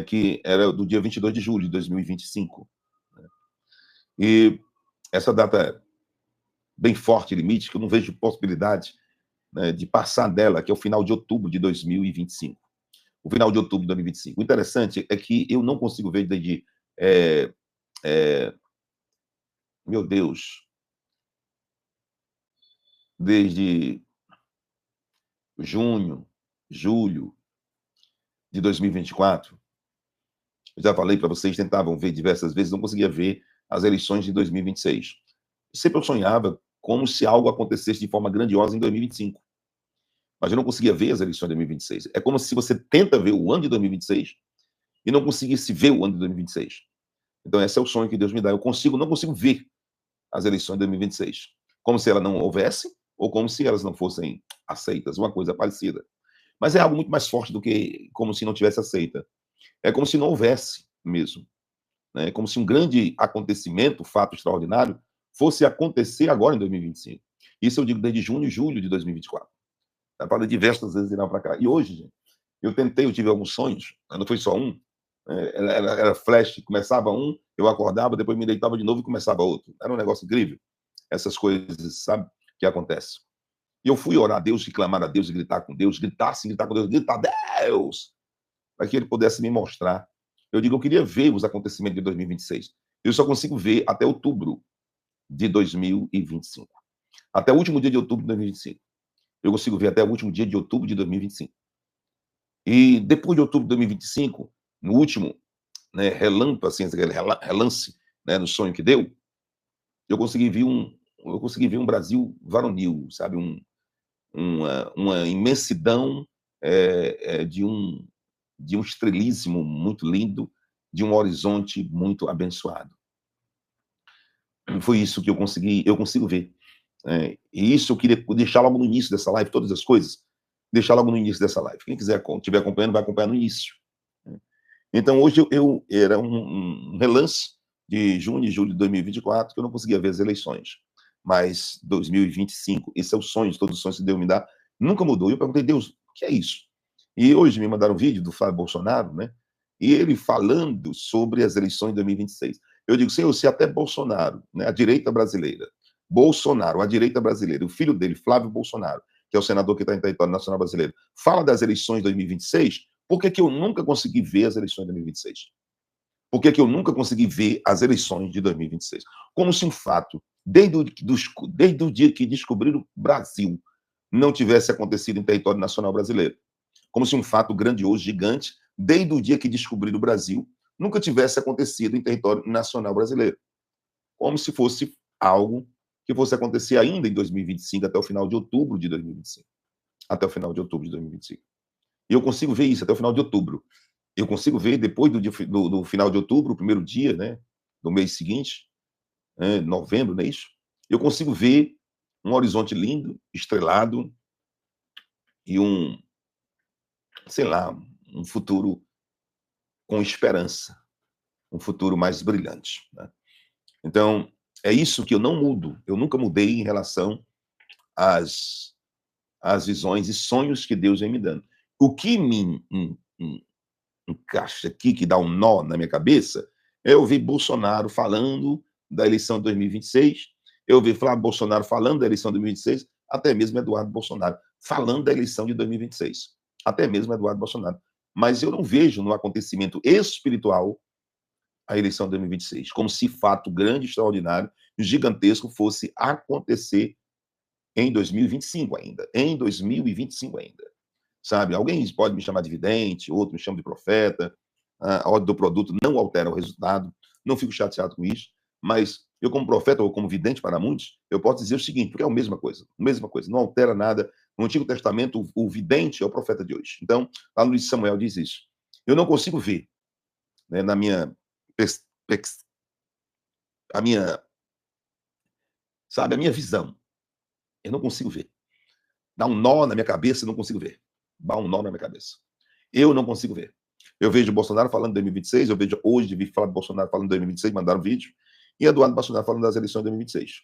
que era do dia 22 de julho de 2025. E essa data é bem forte, limite, que eu não vejo possibilidade, né, de passar dela, que é o final de outubro de 2025. O final de outubro de 2025. O interessante é que eu não consigo ver desde... meu Deus, desde junho, julho de 2024, eu já falei para vocês, tentavam ver diversas vezes, não conseguia ver as eleições de 2026. Sempre eu sonhava como se algo acontecesse de forma grandiosa em 2025, mas eu não conseguia ver as eleições de 2026. É como se você tenta ver o ano de 2026 e não conseguisse ver o ano de 2026. Então esse é o sonho que Deus me dá. Eu não consigo ver as eleições de 2026, como se ela não houvesse ou como se elas não fossem aceitas, uma coisa parecida. Mas é algo muito mais forte do que como se não tivesse aceita. É como se não houvesse mesmo, né? É como se um grande acontecimento, fato extraordinário, fosse acontecer agora em 2025. Isso eu digo desde junho e julho de 2024. Já falei diversas vezes de lá para cá. E hoje, gente, eu tive alguns sonhos, não foi só um, era flash, começava um, eu acordava, depois me deitava de novo e começava outro. Era um negócio incrível. Essas coisas, sabe, que acontecem. E eu fui orar a Deus, e clamar a Deus, e gritar com Deus, gritar assim, gritar com Deus, gritar, Deus, para que Ele pudesse me mostrar. Eu digo, eu queria ver os acontecimentos de 2026. Eu só consigo ver até outubro de 2025. Até o último dia de outubro de 2025. Eu consigo ver até o último dia de outubro de 2025. E depois de outubro de 2025, no último, né, relâmpago, assim, aquele relance, né, no sonho que deu, eu consegui ver um Brasil varonil, sabe, uma imensidão de um estrelismo muito lindo, de um horizonte muito abençoado. Foi isso que eu consigo ver. E isso eu queria deixar logo no início dessa live, todas as coisas, deixar logo no início dessa live. Quem quiser estiver acompanhando, vai acompanhar no início. Então, hoje eu era um relance de junho e julho de 2024, que eu não conseguia ver as eleições. Mas 2025, esse é o sonho, todos os sonhos que Deus me dá, nunca mudou. E eu perguntei, Deus, o que é isso? E hoje me mandaram um vídeo do Flávio Bolsonaro, né? E ele falando sobre as eleições de 2026. Eu digo, Senhor, se até Bolsonaro, né, a direita brasileira, Bolsonaro, a direita brasileira, o filho dele, Flávio Bolsonaro, que é o senador que está em território nacional brasileiro, fala das eleições de 2026, por que eu nunca consegui ver as eleições de 2026? Por que eu nunca consegui ver as eleições de 2026? Como se um fato, desde o dia que descobriram o Brasil, não tivesse acontecido em território nacional brasileiro. Como se um fato grandioso, gigante, desde o dia que descobriram o Brasil, nunca tivesse acontecido em território nacional brasileiro. Como se fosse algo que fosse acontecer ainda em 2025, até o final de outubro de 2025. Até o final de outubro de 2025. E eu consigo ver isso até o final de outubro. Eu consigo ver depois do final de outubro, o primeiro dia, né, do mês seguinte, novembro, não é isso? Eu consigo ver um horizonte lindo, estrelado e sei lá, um futuro com esperança, um futuro mais brilhante, né? Então, é isso que eu não mudo. Eu nunca mudei em relação às visões e sonhos que Deus vem me dando. O que me encaixa aqui, que dá um nó na minha cabeça, é ouvir Bolsonaro falando da eleição de 2026, eu ouvir Flávio Bolsonaro falando da eleição de 2026, até mesmo Eduardo Bolsonaro falando da eleição de 2026, até mesmo Eduardo Bolsonaro. Mas eu não vejo no acontecimento espiritual a eleição de 2026, como se fato grande, extraordinário, gigantesco fosse acontecer em 2025 ainda, em 2025 ainda. Sabe? Alguém pode me chamar de vidente, outro me chama de profeta, a ordem do produto não altera o resultado, não fico chateado com isso, mas eu como profeta ou como vidente para muitos, eu posso dizer o seguinte, porque é a mesma coisa, não altera nada. No Antigo Testamento, o vidente é o profeta de hoje. Então, lá no livro de Samuel diz isso. Eu não consigo ver, né, na minha, a minha, sabe, a minha visão, eu não consigo ver. Dá um nó na minha cabeça, eu não consigo ver. Dá um nó na minha cabeça. Eu não consigo ver. Eu vejo o Bolsonaro falando de 2026, eu vejo hoje vi falar do Bolsonaro falando de 2026, mandaram vídeo, e Eduardo Bolsonaro falando das eleições de 2026.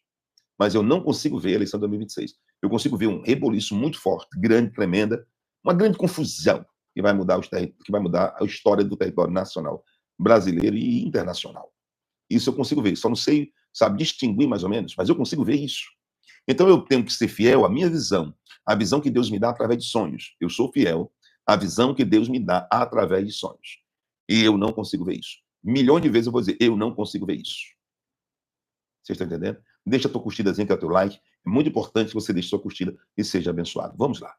Mas eu não consigo ver a eleição de 2026. Eu consigo ver um reboliço muito forte, grande, tremenda, uma grande confusão, que vai mudar que vai mudar a história do território nacional brasileiro e internacional. Isso eu consigo ver. Só não sei, sabe, distinguir mais ou menos, mas eu consigo ver isso. Então eu tenho que ser fiel à minha visão, à visão que Deus me dá através de sonhos. Eu sou fiel à visão que Deus me dá através de sonhos. E eu não consigo ver isso. Milhões de vezes eu vou dizer, eu não consigo ver isso. Vocês estão entendendo? Deixa a tua curtidazinha, que é o teu like. É muito importante que você deixe a sua curtida e seja abençoado. Vamos lá.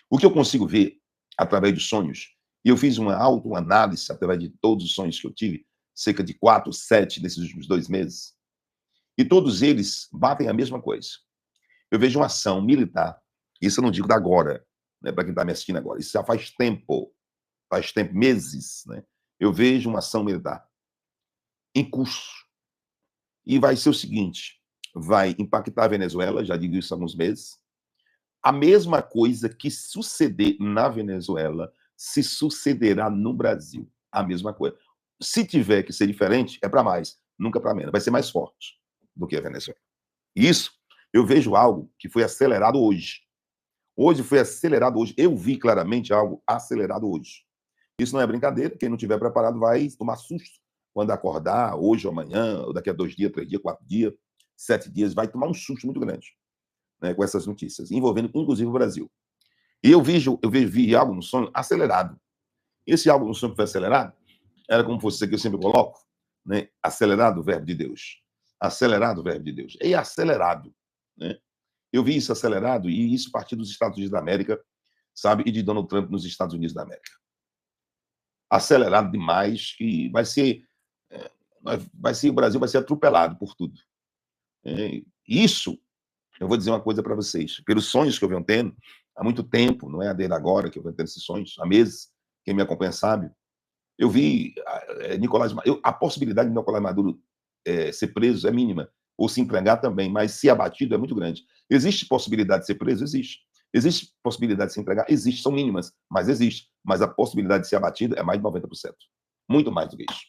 O que eu consigo ver através de sonhos, e eu fiz uma autoanálise através de todos os sonhos que eu tive, cerca de 4, 7 nesses últimos 2 meses, e todos eles batem a mesma coisa. Eu vejo uma ação militar, isso eu não digo da agora, né, para quem está me assistindo agora, isso já faz tempo, meses, né? Eu vejo uma ação militar em curso. E vai ser o seguinte, vai impactar a Venezuela, já digo isso há alguns meses. A mesma coisa que suceder na Venezuela se sucederá no Brasil. A mesma coisa. Se tiver que ser diferente, é para mais, nunca para menos. Vai ser mais forte do que a Venezuela. Isso, eu vejo algo que foi acelerado hoje. Hoje foi acelerado hoje. Eu vi claramente algo acelerado hoje. Isso não é brincadeira. Quem não estiver preparado vai tomar susto quando acordar, hoje ou amanhã, ou daqui a 2 dias, 3 dias, 4 dias, 7 dias, vai tomar um susto muito grande, né, com essas notícias, envolvendo inclusive o Brasil. E vi algo no sonho acelerado. Esse algo no sonho que foi acelerado era como você que eu sempre coloco, né? Acelerado o verbo de Deus. Acelerado o verbo de Deus. E acelerado, né? Eu vi isso acelerado e isso partir dos Estados Unidos da América, sabe? E de Donald Trump nos Estados Unidos da América. Acelerado demais, que o Brasil vai ser atropelado por tudo. Isso, eu vou dizer uma coisa para vocês, pelos sonhos que eu venho tendo, há muito tempo, não é desde agora que eu venho tendo esses sonhos, há meses, quem me acompanha sabe, eu vi a possibilidade de Nicolás Maduro ser preso é mínima, ou se entregar também, mas se abatido é muito grande. Existe possibilidade de ser preso? Existe. Existe possibilidade de se entregar? Existe, são mínimas, mas existe. Mas a possibilidade de ser abatido é mais de 90%. Muito mais do que isso.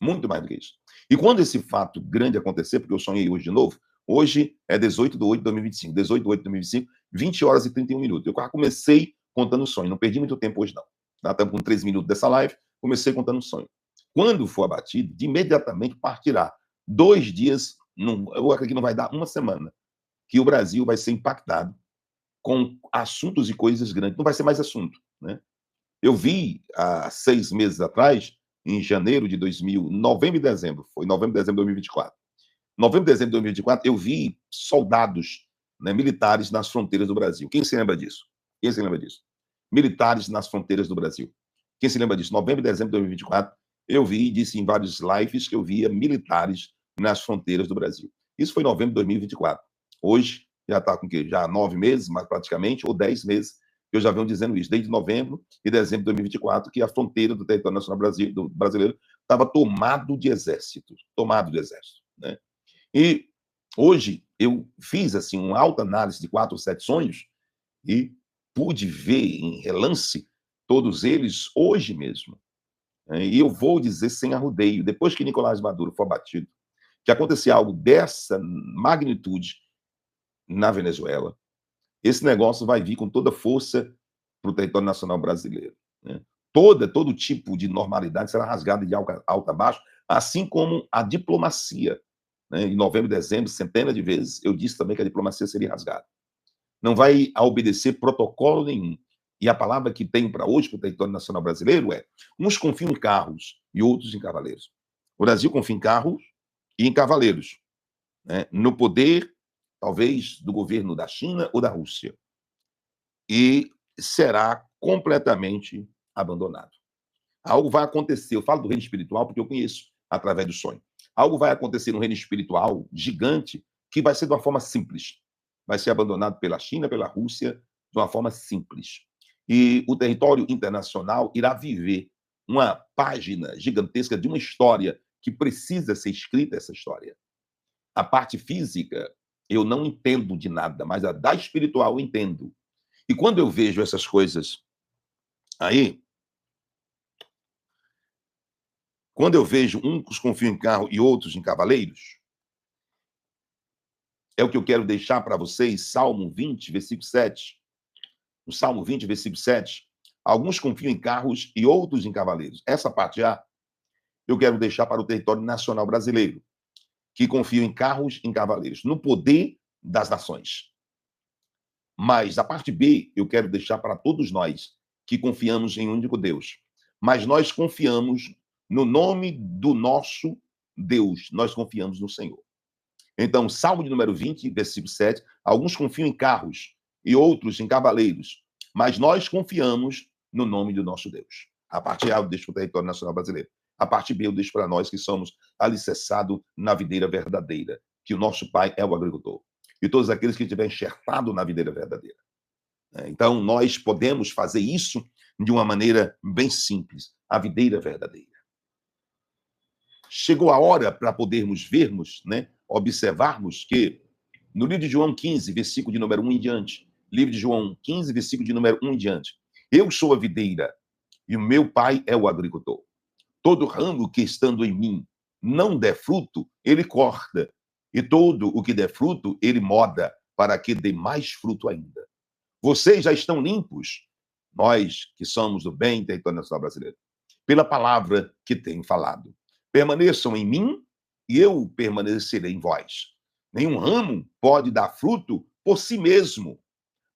Muito mais do que isso. E quando esse fato grande acontecer, porque eu sonhei hoje de novo, hoje é 18/8/2025, 18/8/2025, 20 horas e 31 minutos. Eu comecei contando o sonho, não perdi muito tempo hoje não. Estamos com 3 minutos dessa live, comecei contando o sonho. Quando for abatido, de imediatamente partirá 2 dias, eu acredito que não vai dar uma semana, que o Brasil vai ser impactado com assuntos e coisas grandes. Não vai ser mais assunto, né? Eu vi há 6 meses atrás, em janeiro de 2000, novembro e dezembro, foi novembro e dezembro de 2024. Novembro e dezembro de 2024, eu vi soldados, né, militares nas fronteiras do Brasil. Quem se lembra disso? Quem se lembra disso? Militares nas fronteiras do Brasil. Quem se lembra disso? Novembro e dezembro de 2024, eu vi, disse em vários lives que eu via militares nas fronteiras do Brasil. Isso foi em novembro de 2024. Hoje, já está com o quê? Já 9 meses, mais praticamente, ou 10 meses, eu já venho dizendo isso, desde novembro e dezembro de 2024, que a fronteira do território nacional brasileiro estava tomado de exército, né? E hoje eu fiz assim uma alta análise de 4 ou 7 sonhos e pude ver em relance todos eles hoje mesmo. E eu vou dizer sem arrudeio, depois que Nicolás Maduro for abatido, que acontecer algo dessa magnitude na Venezuela, esse negócio vai vir com toda força para o território nacional brasileiro, né? Todo tipo de normalidade será rasgada de alta a baixo, assim como a diplomacia, né? Em novembro e dezembro, centenas de vezes, eu disse também que a diplomacia seria rasgada. Não vai obedecer protocolo nenhum. E a palavra que tem para hoje, para o território nacional brasileiro, é: uns confiam em carros e outros em cavaleiros. O Brasil confia em carros e em cavaleiros, né? No poder, talvez, do governo da China ou da Rússia. E será completamente abandonado. Algo vai acontecer. Eu falo do reino espiritual porque eu conheço através do sonho. Algo vai acontecer no reino espiritual gigante que vai ser de uma forma simples. Vai ser abandonado pela China, pela Rússia, de uma forma simples. E o território internacional irá viver uma página gigantesca de uma história que precisa ser escrita, essa história. A parte física, eu não entendo de nada, mas a da espiritual eu entendo. E quando eu vejo essas coisas aí, quando eu vejo uns confiam em carro e outros em cavaleiros, é o que eu quero deixar para vocês, Salmo 20, versículo 7. No Salmo 20, versículo 7, Alguns confiam em carros e outros em cavaleiros. Essa parte A eu quero deixar para o território nacional brasileiro, que confia em carros e em cavaleiros, no poder das nações. Mas a parte B eu quero deixar para todos nós que confiamos em um único Deus. Mas nós confiamos no nome do nosso Deus, nós confiamos no Senhor. Então, Salmo de número 20, versículo 7, alguns confiam em carros e outros em cavaleiros, mas nós confiamos no nome do nosso Deus. A parte A eu deixo para o território nacional brasileiro. A parte B eu deixo para nós que somos alicerçados na videira verdadeira, que o nosso pai é o agricultor. E todos aqueles que estiverem enxertados na videira verdadeira. Então, nós podemos fazer isso de uma maneira bem simples, a videira verdadeira. Chegou a hora para podermos vermos, né, observarmos que no livro de João 15, versículo de número 1 em diante, livro de João 15, versículo de número 1 em diante, eu sou a videira e o meu pai é o agricultor. Todo ramo que estando em mim não der fruto, ele corta, e todo o que der fruto, ele moda, para que dê mais fruto ainda. Vocês já estão limpos, nós que somos do bem território nacional brasileiro, pela palavra que tenho falado. Permaneçam em mim e eu permanecerei em vós. Nenhum ramo pode dar fruto por si mesmo.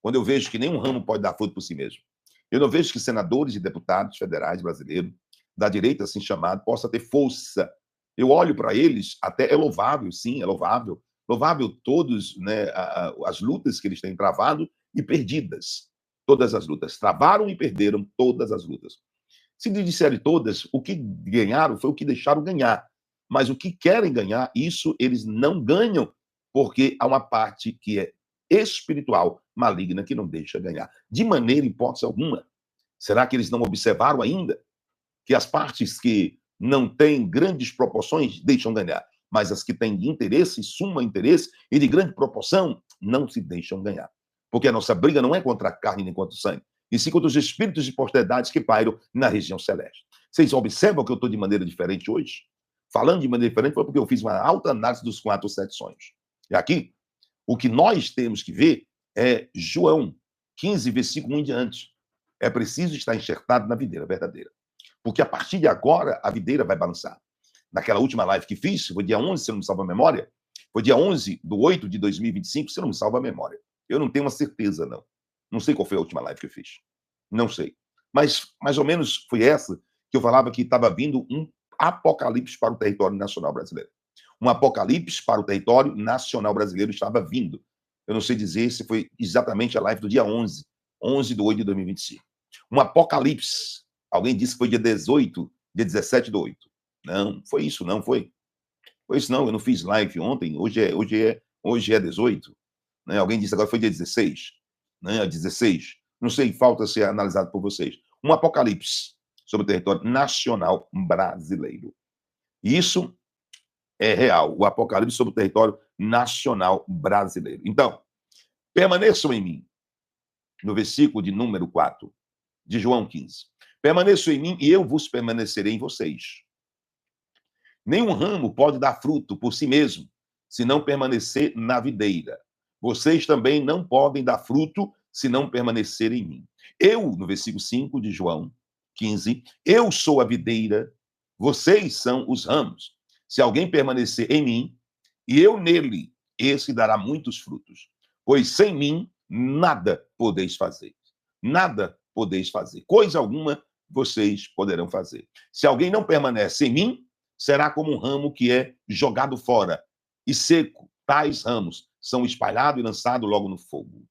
Quando eu vejo que nenhum ramo pode dar fruto por si mesmo, eu não vejo que senadores e deputados federais brasileiros, da direita assim chamado, possa ter força. Eu olho para eles, até é louvável, sim, é louvável. Louvável todos, né, as lutas que eles têm travado e perdidas. Todas as lutas. Travaram e perderam todas as lutas. Se lhe disserem todas, o que ganharam foi o que deixaram ganhar. Mas o que querem ganhar, isso eles não ganham, porque há uma parte que é espiritual, maligna, que não deixa ganhar. De maneira, hipótese alguma. Será que eles não observaram ainda que as partes que não têm grandes proporções deixam ganhar, mas as que têm de interesse, suma interesse e de grande proporção, não se deixam ganhar? Porque a nossa briga não é contra a carne nem contra o sangue, e sim contra os espíritos de posteridades que pairam na região celeste. Vocês observam que eu estou de maneira diferente hoje? Falando de maneira diferente foi porque eu fiz uma alta análise dos 4 ou 7 sonhos. E aqui, o que nós temos que ver é João 15, versículo 1 em diante. É preciso estar enxertado na videira verdadeira. Porque a partir de agora, a videira vai balançar. Naquela última live que fiz, foi dia 11, se não me salva a memória, foi dia 11 de 8 de 2025, se não me salva a memória. Eu não tenho uma certeza, não. Não sei qual foi a última live que eu fiz. Não sei. Mas, mais ou menos, foi essa que eu falava que estava vindo um apocalipse para o território nacional brasileiro. Um apocalipse para o território nacional brasileiro estava vindo. Eu não sei dizer se foi exatamente a live do dia 11 de 8 de 2025. Um apocalipse. Alguém disse que foi dia 18, dia 17 do 8. Não, foi isso, não foi? Foi isso, não. Eu não fiz live ontem. Hoje é 18. Né? Alguém disse agora que foi dia 16. Né? 16. Não sei, falta ser analisado por vocês. Um apocalipse sobre o território nacional brasileiro. Isso é real. O apocalipse sobre o território nacional brasileiro. Então, permaneçam em mim. No versículo de número 4 de João 15. Permaneçam em mim e eu vos permanecerei em vocês. Nenhum ramo pode dar fruto por si mesmo, se não permanecer na videira. Vocês também não podem dar fruto se não permanecerem em mim. Eu, no versículo 5 de João 15, eu sou a videira, vocês são os ramos. Se alguém permanecer em mim e eu nele, esse dará muitos frutos. Pois sem mim, nada podeis fazer. Nada podeis fazer. Coisa alguma vocês poderão fazer. Se alguém não permanece em mim, será como um ramo que é jogado fora e seco. Tais ramos são espalhados e lançados logo no fogo.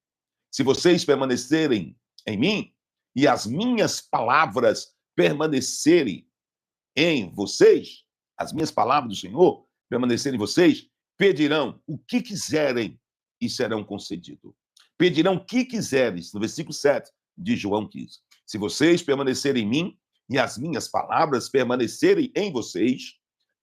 Se vocês permanecerem em mim e as minhas palavras permanecerem em vocês, as minhas palavras do Senhor permanecerem em vocês, pedirão o que quiserem e serão concedidos. Pedirão o que quiserem, no versículo 7 de João 15. Se vocês permanecerem em mim e as minhas palavras permanecerem em vocês,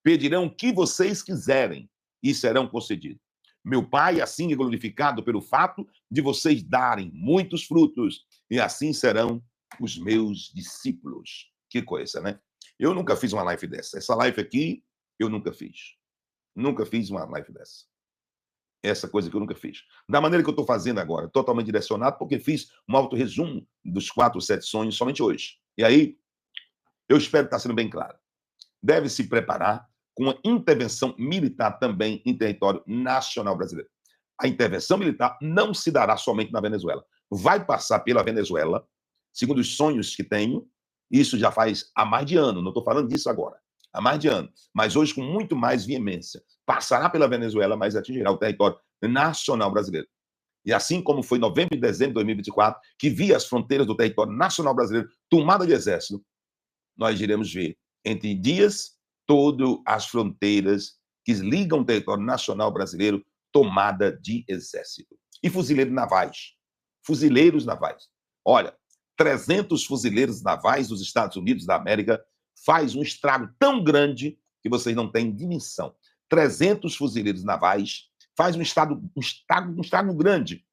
pedirão o que vocês quiserem e serão concedidos. Meu Pai assim é glorificado pelo fato de vocês darem muitos frutos, e assim serão os meus discípulos. Que coisa, né? Eu nunca fiz uma live dessa. Essa live aqui, eu nunca fiz. Nunca fiz uma live dessa. essa coisa que eu nunca fiz. Da maneira que eu estou fazendo agora, totalmente direcionado, porque fiz um auto-resumo dos 4 ou 7 sonhos somente hoje. E aí, eu espero estar sendo bem claro. Deve se preparar com uma intervenção militar também em território nacional brasileiro. A intervenção militar não se dará somente na Venezuela. Vai passar pela Venezuela, segundo os sonhos que tenho. Isso já faz há mais de ano, não estou falando disso agora. Há mais de ano, mas hoje com muito mais veemência. Passará pela Venezuela, mas atingirá o território nacional brasileiro. E assim como foi em novembro e dezembro de 2024, que via as fronteiras do território nacional brasileiro tomada de exército, nós iremos ver entre dias todas as fronteiras que ligam o território nacional brasileiro tomada de exército. E fuzileiros navais. Fuzileiros navais. Olha, 300 fuzileiros navais dos Estados Unidos da América faz um estrago tão grande que vocês não têm dimensão. 300 fuzileiros navais faz um estrago grande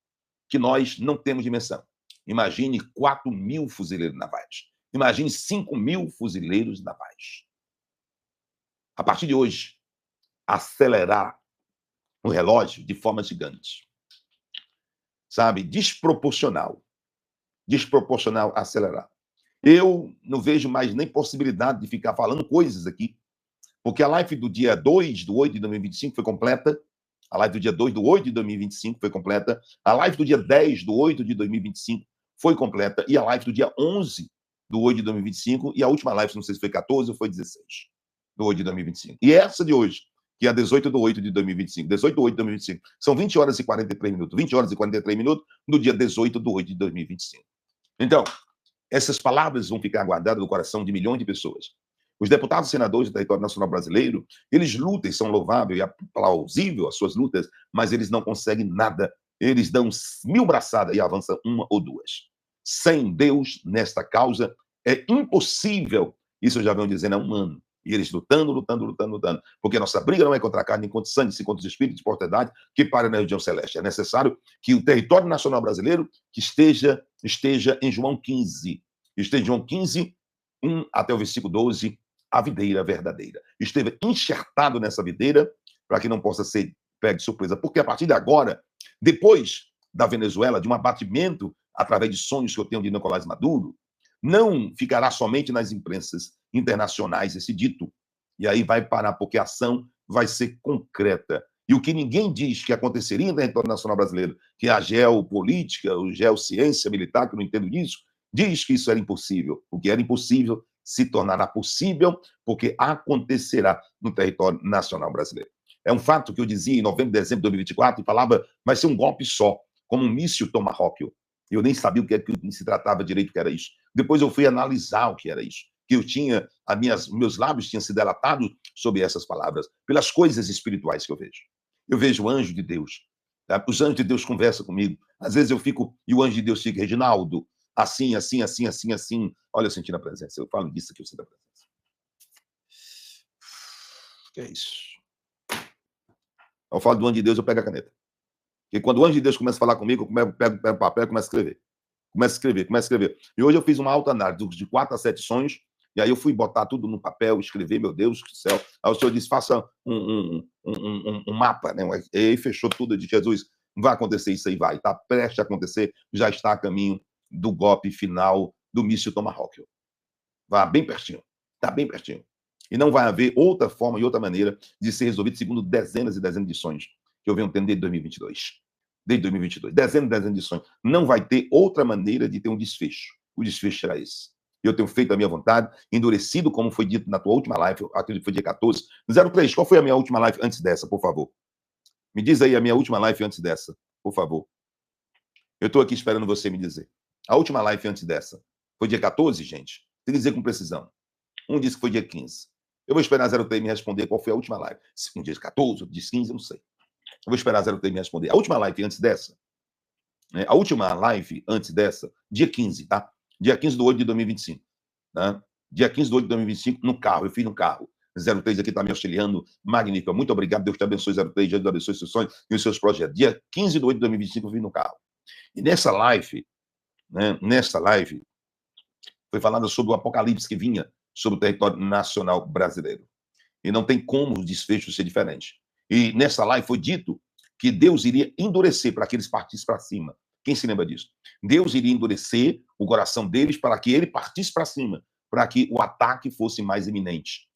que nós não temos dimensão. Imagine 4.000 fuzileiros navais. Imagine 5.000 fuzileiros navais. A partir de hoje, acelerar o relógio de forma gigante. Sabe? Desproporcional. Desproporcional acelerar. Eu não vejo mais nem possibilidade de ficar falando coisas aqui, porque a live do dia 2 do 8 de 2025 foi completa. A live do dia 2 do 8 de 2025 foi completa. A live do dia 10 do 8 de 2025 foi completa. E a live do dia 11 do 8 de 2025. E a última live, não sei se foi 14 ou foi 16 do 8 de 2025. E essa de hoje, que é a 18 do 8 de 2025. 18 do 8 de 2025. São 20 horas e 43 minutos. 20 horas e 43 minutos no dia 18 do 8 de 2025. Então, essas palavras vão ficar guardadas no coração de milhões de pessoas. Os deputados e senadores do território nacional brasileiro, eles lutam e são louváveis e aplausíveis as suas lutas, mas eles não conseguem nada. Eles dão 1000 braçadas e avançam uma ou duas. Sem Deus nesta causa é impossível. Isso eu já venho dizendo há um ano. E eles lutando. Porque a nossa briga não é contra a carne, nem contra o sangue, sim contra os espíritos de portidade que param na região celeste. É necessário que o território nacional brasileiro que esteja em João 15. Esteja em João 15, 1 até o versículo 12, a videira verdadeira. Esteve enxertado nessa videira para que não possa ser pego de surpresa. Porque a partir de agora, depois da Venezuela, de um abatimento através de sonhos que eu tenho de Nicolás Maduro, não ficará somente nas imprensas internacionais esse dito. E aí vai parar, porque a ação vai ser concreta. E o que ninguém diz que aconteceria no território nacional brasileiro, que a geopolítica, a geociência militar, que eu não entendo disso, diz que isso era impossível. O que era impossível se tornará possível, porque acontecerá no território nacional brasileiro. É um fato que eu dizia em novembro, dezembro de 2024, e falava, vai ser um golpe só, como um míssil Tomahawk. Eu nem sabia o que se tratava direito, o que era isso. Depois eu fui analisar o que era isso. Que eu tinha, meus lábios tinham se delatado sobre essas palavras, pelas coisas espirituais que eu vejo. Eu vejo o anjo de Deus. Tá? Os anjos de Deus conversam comigo. Às vezes eu fico, e o anjo de Deus fica, Reginaldo, assim. Olha, eu senti a presença. Eu falo disso aqui, eu sinto a presença. O que é isso? Eu falo do anjo de Deus, eu pego a caneta. Porque quando o anjo de Deus começa a falar comigo, eu pego o papel e começo a escrever. Começo a escrever. E hoje eu fiz uma autoanálise de 4 a 7 sonhos, e aí eu fui botar tudo no papel, escrever, meu Deus do céu. Aí o senhor disse, faça um mapa, né? E aí fechou tudo, de Jesus, vai acontecer isso aí, vai. Está prestes a acontecer, já está a caminho do golpe final do míssil Tomahawk. Vai bem pertinho, está bem pertinho. E não vai haver outra forma e outra maneira de ser resolvido segundo dezenas e dezenas de sonhos que eu venho tendo desde 2022. Desde 2022. Dezenas e dezenas de sonhos. Não vai ter outra maneira de ter um desfecho. O desfecho será esse. Eu tenho feito a minha vontade, endurecido, como foi dito na tua última live, acredito que foi dia 14. 03, qual foi a minha última live antes dessa, por favor? Me diz aí a minha última live antes dessa, por favor. Eu estou aqui esperando você me dizer. A última live antes dessa foi dia 14, gente? Tem que dizer com precisão. Um disse que foi dia 15. Eu vou esperar a 03 me responder qual foi a última live. Um dia 14, outro dia 15, eu não sei. Eu vou esperar a 03 me responder. A última live antes dessa, dia 15, tá? Dia 15 de 8 de 2025. Tá? Dia 15 de 8 de 2025, no carro. Eu fiz no carro. 03 aqui está me auxiliando. Magnífico. Muito obrigado. Deus te abençoe, 03. Deus abençoe seus sonhos e os seus projetos. Dia 15 de 8 de 2025, eu fiz no carro. E nessa live, foi falado sobre o apocalipse que vinha sobre o território nacional brasileiro. E não tem como o desfecho ser diferente. E nessa live foi dito que Deus iria endurecer para que eles partissem para cima. Quem se lembra disso? Deus iria endurecer o coração deles para que ele partisse para cima, para que o ataque fosse mais iminente.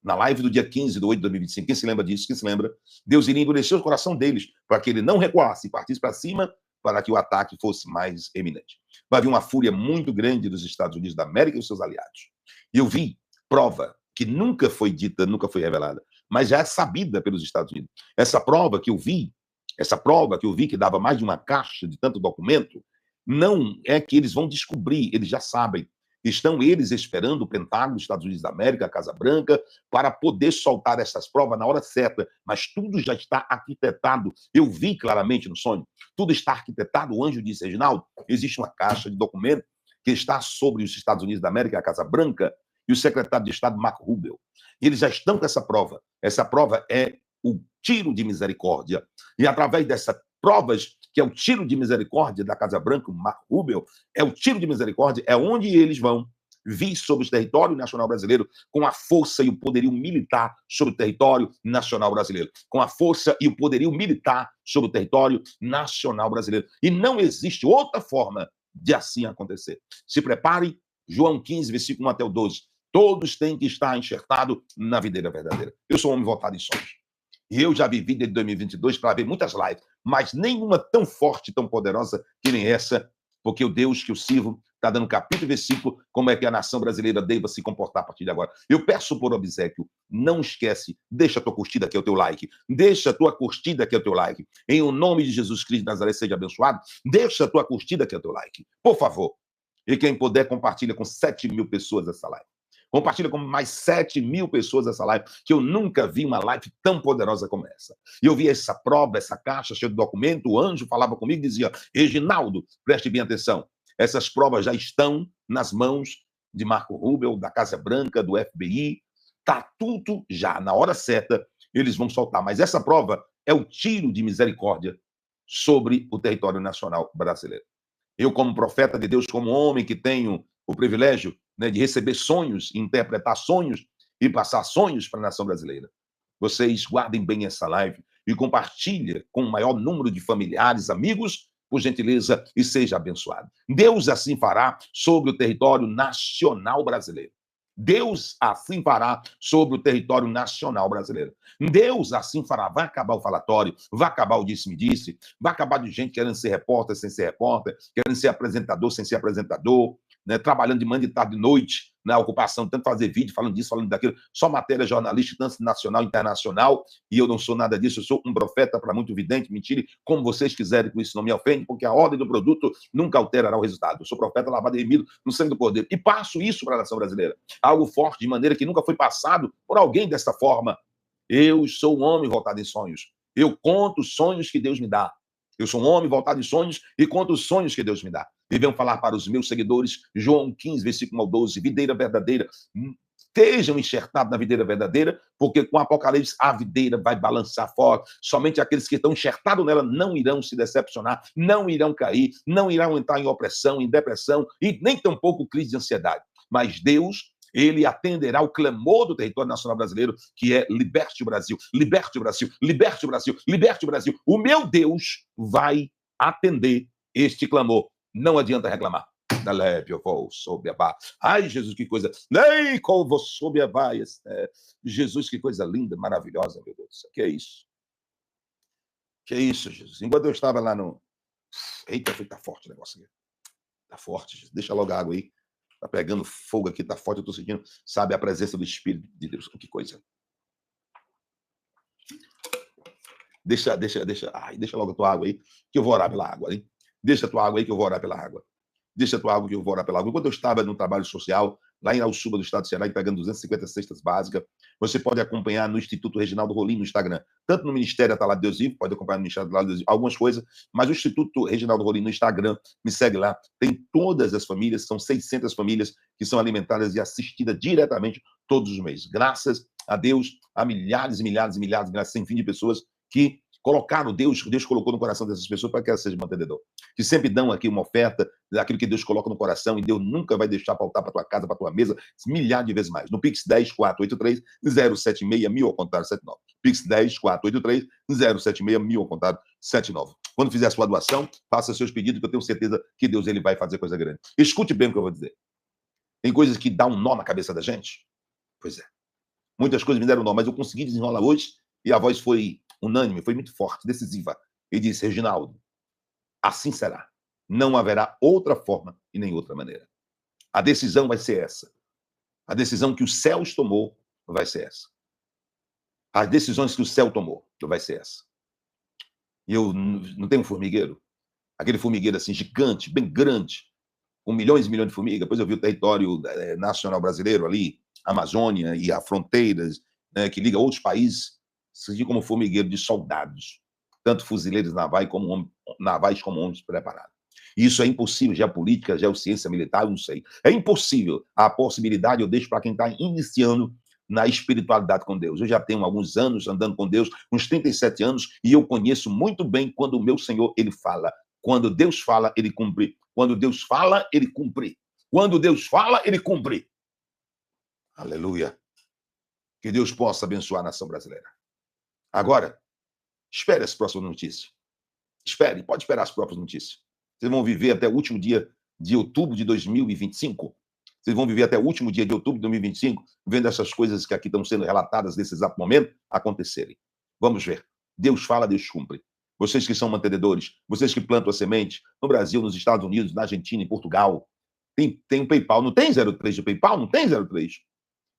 Na live do dia 15/8/2025, quem se lembra disso? Quem se lembra? Deus iria endurecer o coração deles para que ele não recuasse e partisse para cima, para que o ataque fosse mais eminente. Vai haver uma fúria muito grande dos Estados Unidos da América e dos seus aliados. E eu vi prova que nunca foi dita, nunca foi revelada, mas já é sabida pelos Estados Unidos. Essa prova que eu vi, que dava mais de uma caixa de tanto documento, não é que eles vão descobrir, eles já sabem. Estão eles esperando o Pentágono dos Estados Unidos da América, a Casa Branca, para poder soltar essas provas na hora certa, mas tudo já está arquitetado. Eu vi claramente no sonho, tudo está arquitetado. O anjo disse, Reginaldo, existe uma caixa de documento que está sobre os Estados Unidos da América, a Casa Branca, e o secretário de Estado, Marco Rubio. Eles já estão com essa prova. Essa prova é o tiro de misericórdia. E através dessas provas, que é o tiro de misericórdia da Casa Branca, o Marco Rubio, é o tiro de misericórdia, é onde eles vão vir sobre o território nacional brasileiro com a força e o poderio militar sobre o território nacional brasileiro. Com a força e o poderio militar sobre o território nacional brasileiro. E não existe outra forma de assim acontecer. Se prepare, João 15, versículo 1 até o 12. Todos têm que estar enxertados na videira verdadeira. Eu sou um homem voltado em sonhos. E eu já vivi desde 2022 para ver muitas lives, mas nenhuma tão forte, tão poderosa que nem essa, porque o Deus que eu sirvo está dando capítulo e versículo como é que a nação brasileira deva se comportar a partir de agora. Eu peço por obséquio, não esquece, deixa a tua curtida aqui, é o teu like. Deixa a tua curtida aqui, é o teu like. Em o nome de Jesus Cristo de Nazaré, seja abençoado. Deixa a tua curtida aqui, é o teu like. Por favor. E quem puder, compartilha com 7.000 pessoas essa live. Compartilha com mais 7.000 pessoas essa live, que eu nunca vi uma live tão poderosa como essa. E eu vi essa prova, essa caixa cheia de documento, o anjo falava comigo e dizia, Reginaldo, preste bem atenção, essas provas já estão nas mãos de Marco Rubio, da Casa Branca, do FBI, tá tudo já, na hora certa, eles vão soltar. Mas essa prova é o tiro de misericórdia sobre o território nacional brasileiro. Eu, como profeta de Deus, como homem que tenho o privilégio, né, de receber sonhos, interpretar sonhos e passar sonhos para a nação brasileira. Vocês guardem bem essa live e compartilhem com o maior número de familiares, amigos, por gentileza, e seja abençoado. Deus assim fará sobre o território nacional brasileiro. Deus assim fará sobre o território nacional brasileiro. Deus assim fará. Vai acabar o falatório, vai acabar o disse-me-disse, vai acabar de gente querendo ser repórter sem ser repórter, querendo ser apresentador sem ser apresentador, né, trabalhando de manhã, de tarde, de noite, na ocupação, tanto fazer vídeo, falando disso, falando daquilo, só matéria jornalística, tanto nacional, internacional, e eu não sou nada disso, eu sou um profeta para muito vidente, mentira, como vocês quiserem, com isso não me ofende, porque a ordem do produto nunca alterará o resultado. Eu sou profeta lavado e remido no sangue do Cordeiro, e passo isso para a nação brasileira, algo forte, de maneira que nunca foi passado por alguém dessa forma. Eu sou um homem voltado em sonhos, eu conto os sonhos que Deus me dá. Eu sou um homem voltado em sonhos e conto os sonhos que Deus me dá. E venho falar para os meus seguidores, João 15, versículo 12, videira verdadeira. Estejam enxertados na videira verdadeira, porque com o Apocalipse a videira vai balançar forte. Somente aqueles que estão enxertados nela não irão se decepcionar, não irão cair, não irão entrar em opressão, em depressão e nem tampouco crise de ansiedade. Mas Deus, ele atenderá o clamor do território nacional brasileiro, que é liberte o Brasil, liberte o Brasil, liberte o Brasil, liberte o Brasil. O meu Deus vai atender este clamor. Não adianta reclamar. Da leve eu vou sob a barra. Ai, Jesus, que coisa. Nem como vou sob a barra. Jesus, que coisa linda, maravilhosa, meu Deus. Que é isso? Que é isso, Jesus? Enquanto eu estava lá no... Eita, tá forte o negócio aqui. Tá forte, Jesus. Deixa logo a água aí. Tá pegando fogo aqui, tá forte, eu tô sentindo, sabe, a presença do Espírito de Deus. Que coisa. Deixa logo a tua água aí, que eu vou orar pela água, hein? Deixa a tua água aí, que eu vou orar pela água. Deixa a tua água, que eu vou orar pela água. Enquanto eu estava no trabalho social, lá em Alçuba, do estado de Ceará, pegando 250 cestas básicas, você pode acompanhar no Instituto Reginaldo Rolim, no Instagram. Tanto no Ministério Atalado de Deus Vivo, pode acompanhar no Ministério Atalado de Deus Vivo, algumas coisas, mas o Instituto Reginaldo Rolim no Instagram, me segue lá. Tem todas as famílias, são 600 famílias que são alimentadas e assistidas diretamente todos os meses. Graças a Deus, há milhares e milhares e milhares, sem fim de pessoas que colocaram Deus colocou no coração dessas pessoas para que elas sejam mantenedor. Que sempre dão aqui uma oferta daquilo que Deus coloca no coração e Deus nunca vai deixar faltar para tua casa, para tua mesa, milhares de vezes mais. No Pix 10 483 076 1000 ao contrário 79. Pix 10.483.076.1000 ao contado 79. Quando fizer a sua doação, faça seus pedidos, que eu tenho certeza que Deus ele vai fazer coisa grande. Escute bem o que eu vou dizer. Tem coisas que dão um nó na cabeça da gente? Pois é. Muitas coisas me deram nó, mas eu consegui desenrolar hoje e a voz foi unânime, foi muito forte, decisiva. E disse: Reginaldo, assim será. Não haverá outra forma e nem outra maneira. A decisão vai ser essa. A decisão que os céus tomou vai ser essa. As decisões que o céu tomou vai ser essa. E eu não tenho um formigueiro? Aquele formigueiro assim gigante, bem grande, com milhões e milhões de formigas. Depois eu vi o território nacional brasileiro ali, Amazônia e as fronteiras, né, que liga a outros países, surgiu como formigueiro de soldados, tanto fuzileiros navais como homens preparados. Isso é impossível, geopolítica, geociência militar, eu não sei. É impossível. A possibilidade eu deixo para quem está iniciando na espiritualidade com Deus. Eu já tenho alguns anos andando com Deus, uns 37 anos, e eu conheço muito bem quando o meu Senhor, ele fala. Quando Deus fala, ele cumpre. Quando Deus fala, ele cumpre. Quando Deus fala, ele cumpre. Aleluia. Que Deus possa abençoar a nação brasileira. Agora, espere as próximas notícias. Espere, pode esperar as próximas notícias. Vocês vão viver até o último dia de outubro de 2025. Vocês vão viver até o último dia de outubro de 2025, vendo essas coisas que aqui estão sendo relatadas nesse exato momento acontecerem. Vamos ver. Deus fala, Deus cumpre. Vocês que são mantenedores, vocês que plantam a semente, no Brasil, nos Estados Unidos, na Argentina, em Portugal, tem um PayPal. Não tem 03 de PayPal? Não tem 03.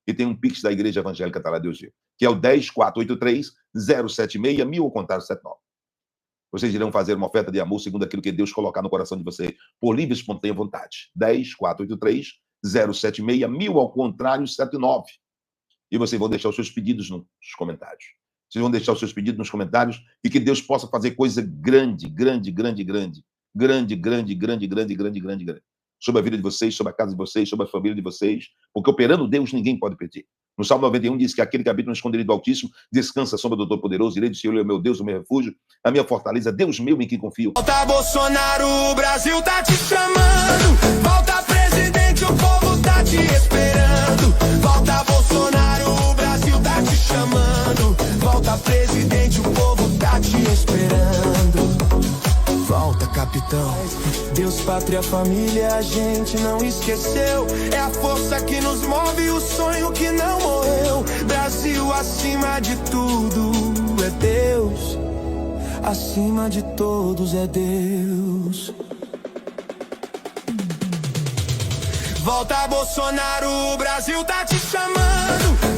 E tem um Pix da Igreja Evangélica Tá Lá Deus Viu, que é o 10.483.076.1000 ao contrário 79. Vocês irão fazer uma oferta de amor segundo aquilo que Deus colocar no coração de vocês, por livre e espontânea vontade. 10.483.076.1000 ao contrário 79. E vocês vão deixar os seus pedidos nos comentários. Vocês vão deixar os seus pedidos nos comentários e que Deus possa fazer coisa grande, grande, grande, grande, grande, grande, grande, grande, grande, grande, grande. Sobre a vida de vocês, sobre a casa de vocês, sobre a família de vocês, porque operando Deus ninguém pode pedir. No Salmo 91 diz que aquele que habita no esconderijo do Altíssimo descansa à sombra do Todo-Poderoso, direi do Senhor, é o meu Deus, o meu refúgio, a minha fortaleza, Deus meu em quem confio. Volta Bolsonaro, o Brasil tá te chamando. Volta presidente, o povo tá te esperando. Volta Bolsonaro, o Brasil tá te chamando. Volta presidente, o povo tá te esperando. Volta, capitão. Deus, pátria, família, a gente não esqueceu. É a força que nos move, o sonho que não morreu. Brasil acima de tudo é Deus. Acima de todos é Deus. Volta Bolsonaro, o Brasil tá te chamando.